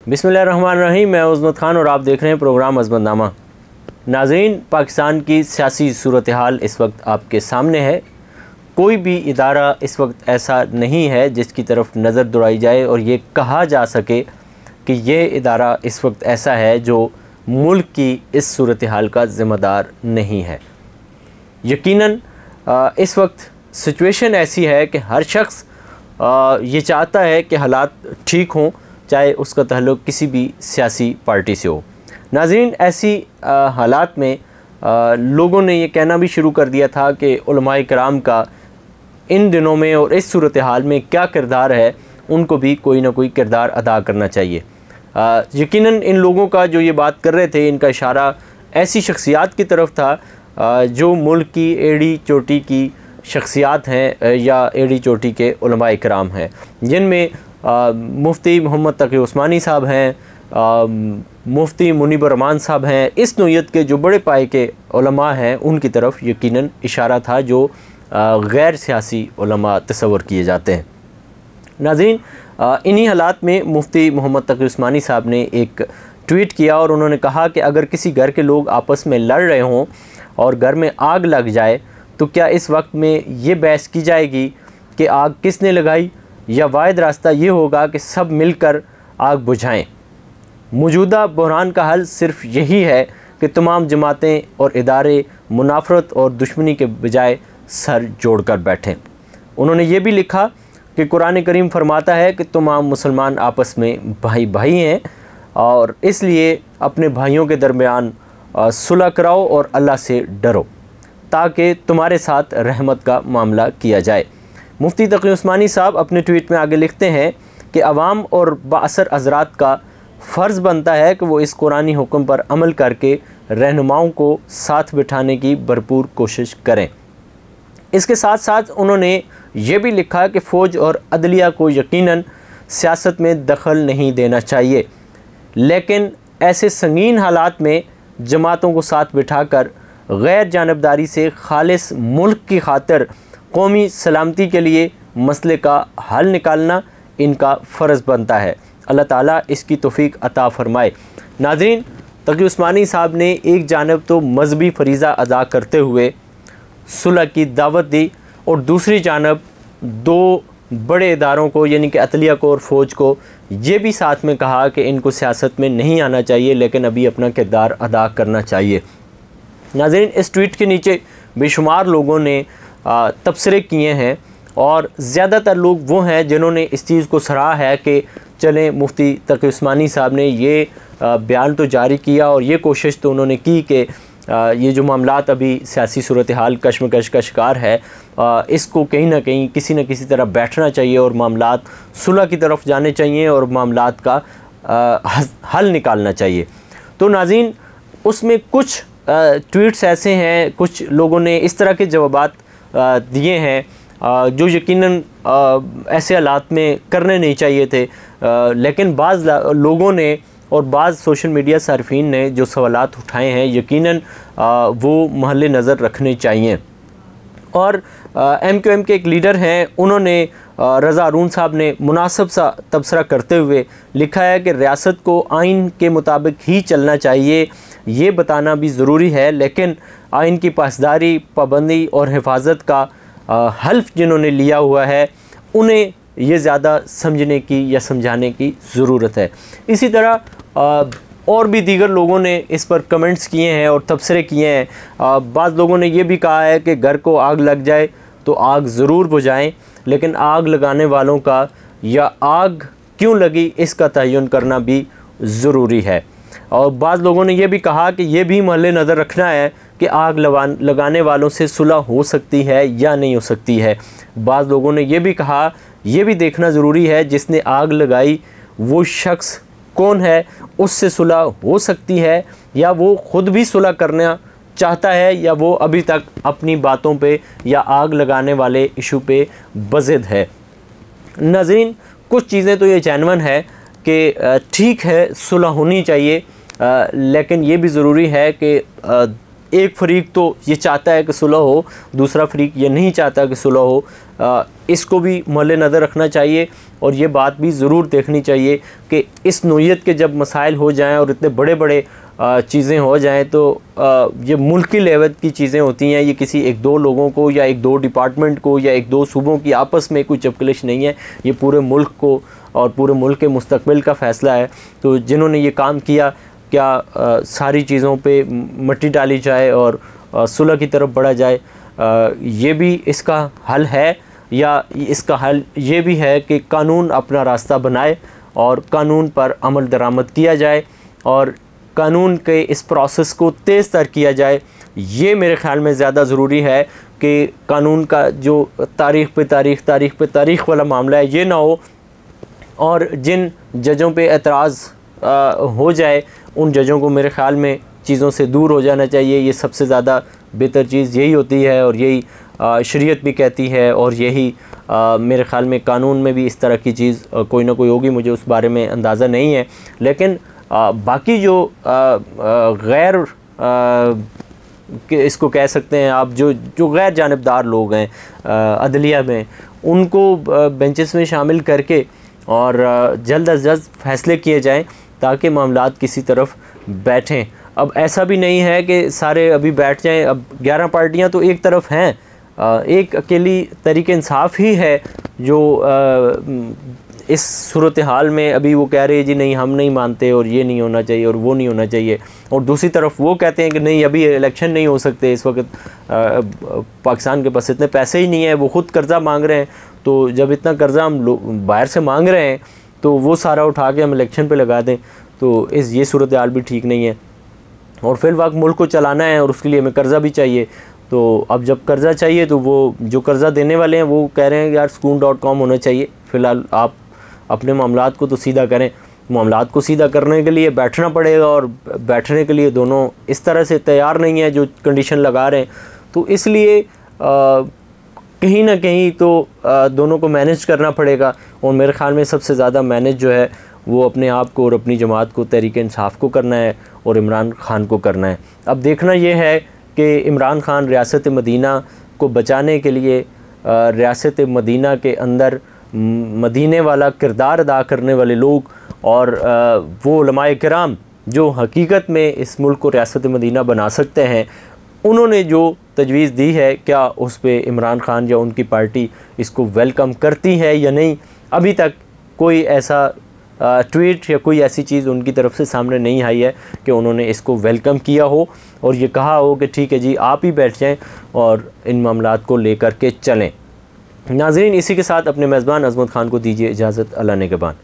बिस्मिल्लाहिर्रहमानिर्रहीम। मैं उज़्मत ख़ान और आप देख रहे हैं प्रोग्राम अज़मतनामा। नाज़रीन, पाकिस्तान की सियासी सूरत हाल इस वक्त आपके सामने है। कोई भी इदारा इस वक्त ऐसा नहीं है जिसकी तरफ नज़र दौड़ाई जाए और ये कहा जा सके कि ये इदारा इस वक्त ऐसा है जो मुल्क की इस सूरत हाल का ज़िम्मेदार नहीं है। यकीनन इस वक्त सिचुएशन ऐसी है कि हर शख्स ये चाहता है कि हालात ठीक हों, चाहे उसका ताल्लुक़ किसी भी सियासी पार्टी से हो। नाज़रीन, ऐसी हालात में लोगों ने ये कहना भी शुरू कर दिया था कि उलमाए किराम का इन दिनों में और इस सूरत हाल में क्या किरदार है, उनको भी कोई ना कोई किरदार अदा करना चाहिए। यकीनन इन लोगों का जो ये बात कर रहे थे, इनका इशारा ऐसी शख्सियात की तरफ था जो मुल्क की एड़ी चोटी की शख्सियात हैं या एड़ी चोटी के उलमाए किराम हैं, जिनमें मुफ्ती मोहम्मद तकी उस्मानी साहब हैं, मुफ्ती मुनीबर रहमान साहब हैं। इस नौयत के जो बड़े पाए के उलमा हैं, उनकी तरफ यकीनन इशारा था जो गैर सियासी उलमा तस्वर किए जाते हैं। नाज़रीन, इन्हीं हालात में मुफ्ती मोहम्मद तकी उस्मानी साहब ने एक ट्वीट किया और उन्होंने कहा कि अगर किसी घर के लोग आपस में लड़ रहे हों और घर में आग लग जाए तो क्या इस वक्त में ये बहस की जाएगी कि आग किसने लगाई, या वाहिद रास्ता ये होगा कि सब मिलकर आग बुझाएं। मौजूदा बहरान का हल सिर्फ यही है कि तमाम जमातें और इदारे मुनाफरत और दुश्मनी के बजाय सर जोड़कर बैठें। उन्होंने ये भी लिखा कि कुरान करीम फरमाता है कि तमाम मुसलमान आपस में भाई भाई हैं और इसलिए अपने भाइयों के दरमियान सुलह कराओ और अल्लाह से डरो ताकि तुम्हारे साथ रहमत का मामला किया जाए। मुफ्ती तकी उस्मानी साहब अपने ट्वीट में आगे लिखते हैं कि अवाम और बाअसर हज़रात का फ़र्ज़ बनता है कि वो इस कुरानी हुक्म पर अमल करके रहनुमाओं को साथ बिठाने की भरपूर कोशिश करें। इसके साथ साथ उन्होंने ये भी लिखा कि फ़ौज और अदलिया को यकीनन सियासत में दखल नहीं देना चाहिए, लेकिन ऐसे संगीन हालात में जमातों को साथ बिठाकर गैर जानबदारी से खालिस मुल्क की खातिर कौमी सलामती के लिए मसले का हल निकालना इनका फ़र्ज़ बनता है। अल्लाह ताला इसकी तौफ़ीक अता फ़रमाए। नाज़रीन, तकी उस्मानी साहब ने एक जानब तो मजहबी फ़रीज़ा अदा करते हुए सुलह की दावत दी और दूसरी जानब दो बड़े इदारों को यानी कि अदलिया को और फ़ौज को ये भी साथ में कहा कि इनको सियासत में नहीं आना चाहिए, लेकिन अभी अपना किरदार अदा करना चाहिए। नाज़रीन, इस ट्वीट के नीचे बेशुमार लोगों ने तबसरे किए हैं और ज़्यादातर लोग वो हैं जिन्होंने इस चीज़ को सराहा है कि चलें, मुफ्ती तकी उस्मानी साहब ने ये बयान तो जारी किया और ये कोशिश तो उन्होंने की कि ये जो मामलात अभी सियासी सूरत हाल कशमकश का शिकार है, इसको कहीं ना कहीं किसी न किसी तरह बैठना चाहिए और मामलात सुलह की तरफ जाने चाहिए और मामलात का हल निकालना चाहिए। तो नाज़रीन, उसमें कुछ ट्वीट्स ऐसे हैं, कुछ लोगों ने इस तरह के जवाबात दिए हैं जो यकीनन ऐसे हालात में करने नहीं चाहिए थे, लेकिन बाज़ लोगों ने और बाज़ सोशल मीडिया सार्फिन ने जो सवालात उठाए हैं यकीनन वो महल नज़र रखने चाहिए। और MQM के एक लीडर हैं, उन्होंने रज़ा अरून साहब ने मुनासिब सा तबसरा करते हुए लिखा है कि रियासत को आइन के मुताबिक ही चलना चाहिए, ये बताना भी ज़रूरी है, लेकिन आइन की पासदारी, पाबंदी और हिफाजत का हल्फ जिन्होंने लिया हुआ है उन्हें ये ज़्यादा समझने की या समझाने की ज़रूरत है। इसी तरह और भी दीगर लोगों ने इस पर कमेंट्स किए हैं और तबसरे किए हैं। बाज़ लोगों ने ये भी कहा है कि घर को आग लग जाए तो आग ज़रूर बुझाएं, लेकिन आग लगाने वालों का या आग क्यों लगी इसका तयन करना भी ज़रूरी है। और बाज़ लोगों ने यह भी कहा कि ये भी महल नज़र रखना है कि आग लगाने वालों से सुलह हो सकती है या नहीं हो सकती है। बाज़ लोगों ने यह भी कहा, यह भी देखना ज़रूरी है जिसने आग लगाई वो शख्स कौन है, उससे सुलह हो सकती है या वो ख़ुद भी सुलह करना चाहता है या वो अभी तक अपनी बातों पे या आग लगाने वाले इशू पे बज़िद है। नाज़रीन, कुछ चीज़ें तो ये जेन्युइन है कि ठीक है सुलह होनी चाहिए, लेकिन ये भी ज़रूरी है कि एक फ़रीक तो ये चाहता है कि सुलह हो, दूसरा फ़रीक ये नहीं चाहता कि सुलह हो। इसको भी महल नज़र रखना चाहिए और ये बात भी ज़रूर देखनी चाहिए कि इस नौइयत के जब मसाइल हो जाएं और इतने बड़े बड़े चीज़ें हो जाएं तो ये मुल्क की लेवल की चीज़ें होती हैं, ये किसी एक दो लोगों को या एक दो डिपार्टमेंट को या एक दो सूबों की आपस में कोई चपकलिश नहीं है, ये पूरे मुल्क को और पूरे मुल्क के मुस्तकबिल का फ़ैसला है। तो जिन्होंने ये काम किया, क्या सारी चीज़ों पे मिट्टी डाली जाए और सुलह की तरफ बढ़ा जाए, ये भी इसका हल है, या इसका हल ये भी है कि कानून अपना रास्ता बनाए और कानून पर अमल दरामद किया जाए और कानून के इस प्रोसेस को तेज़ तर किया जाए। ये मेरे ख़्याल में ज़्यादा ज़रूरी है कि कानून का जो तारीख़ पे तारीख़ वाला मामला है ये ना हो, और जिन जजों पे एतराज़ हो जाए उन जजों को मेरे ख़्याल में चीज़ों से दूर हो जाना चाहिए। ये सबसे ज़्यादा बेहतर चीज़ यही होती है और यही शरीयत भी कहती है, और यही मेरे ख़्याल में कानून में भी इस तरह की चीज़ कोई ना कोई होगी, मुझे उस बारे में अंदाज़ा नहीं है। लेकिन बाकी जो गैर इसको कह सकते हैं आप, जो गैर जानिबदार लोग हैं अदलिया में, उनको बेंचेस में शामिल करके और जल्द अज जल्द फ़ैसले किए जाएं ताकि मामलात किसी तरफ बैठें। अब ऐसा भी नहीं है कि सारे अभी बैठ जाएं। अब 11 पार्टियां तो एक तरफ हैं, एक अकेली तहरीक इंसाफ ही है जो इस सूरत हाल में अभी वो कह रहे हैं जी नहीं हम नहीं मानते और ये नहीं होना चाहिए और वो नहीं होना चाहिए, और दूसरी तरफ वो कहते हैं कि नहीं अभी इलेक्शन नहीं हो सकते, इस वक्त पाकिस्तान के पास इतने पैसे ही नहीं है, वो ख़ुद कर्ज़ा मांग रहे हैं। तो जब इतना कर्ज़ा हम बाहर से मांग रहे हैं तो वो सारा उठा के हम इलेक्शन पे लगा दें, तो ये सूरत हाल भी ठीक नहीं है। और फिर वक्त मुल्क को चलाना है और उसके लिए हमें कर्ज़ा भी चाहिए। तो अब जब कर्ज़ा चाहिए तो वो जो कर्ज़ा देने वाले हैं वो कह रहे हैं यार sukoon.com होना चाहिए। फ़िलहाल आप अपने मामलात को तो सीधा करें। मामलात को सीधा करने के लिए बैठना पड़ेगा, और बैठने के लिए दोनों इस तरह से तैयार नहीं है जो कंडीशन लगा रहे हैं। तो इसलिए कहीं ना कहीं तो दोनों को मैनेज करना पड़ेगा, और मेरे ख़्याल में सबसे ज़्यादा मैनेज जो है वो अपने आप को और अपनी जमात को, तहरीक इंसाफ को करना है और इमरान ख़ान को करना है। अब देखना ये है कि इमरान ख़ान रियासत मदीना को बचाने के लिए रियासत मदीना के अंदर मदीने वाला किरदार अदा करने वाले लोग और वो उलमाए किराम जो हकीकत में इस मुल्क को रियासत मदीना बना सकते हैं, उन्होंने जो तजवीज़ दी है, क्या उस पे इमरान ख़ान या उनकी पार्टी इसको वेलकम करती है या नहीं। अभी तक कोई ऐसा ट्वीट या कोई ऐसी चीज़ उनकी तरफ से सामने नहीं आई है कि उन्होंने इसको वेलकम किया हो और ये कहा हो कि ठीक है जी आप ही बैठ जाएं और इन मामलात को लेकर के चलें। नाज़रीन, इसी के साथ अपने मेज़बान अज़मत ख़ान को दीजिए इजाज़त। अल्लाह ने के बाद।